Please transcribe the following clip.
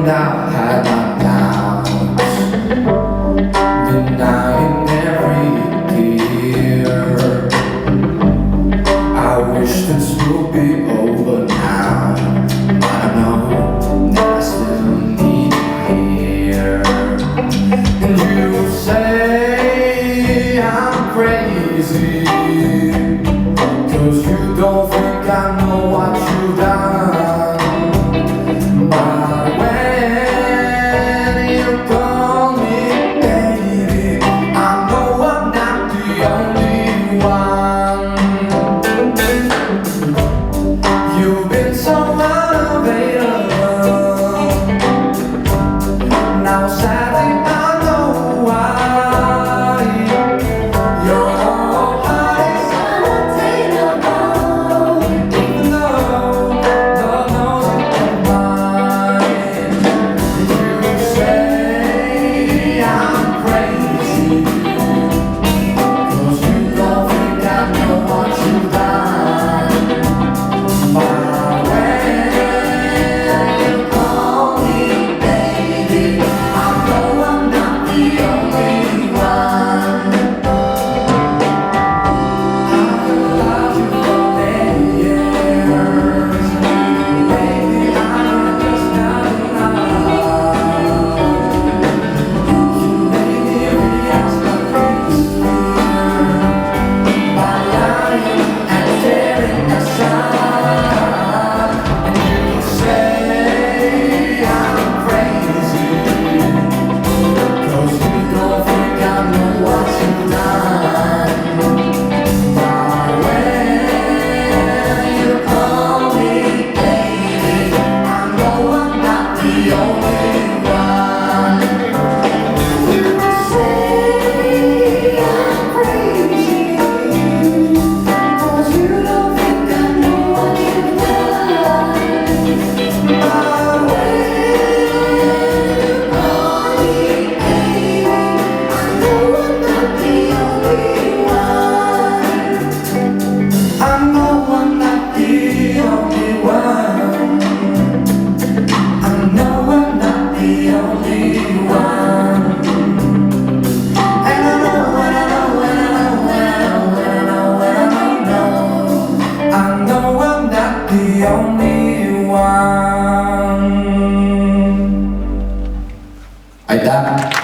and I've had my doubts, denying every tear. I wish this would be over now, but I know that I still need you here. And you say I'm crazy, 'cause you don't think I know what you've done. But when you call me baby, I know I'm not the only one. You've been so unavailable. Now sadly I know why. Your heart is unattainable, even though Lord knows it's mine. You say I'm crazy, 'cause you don't think I know what you've done. But when you call me baby, I know I'm not the only one. I've loved you for many years, baby, I'm just not enough. You made me react like this by lying and tearing aside. And you say I'm crazy, 'cause you don't think I know what you've done. But when you call me baby, I know I'm not the only one. You say I'm crazy, 'cause you don't think I know what you've done. But when you call me baby, I know I'm not the only one. I know I'm not the only one. I know I'm not the only one. And I know, and I know, and I know, and I know, and I know, and I know, I know I'm not the only one. Aitäh!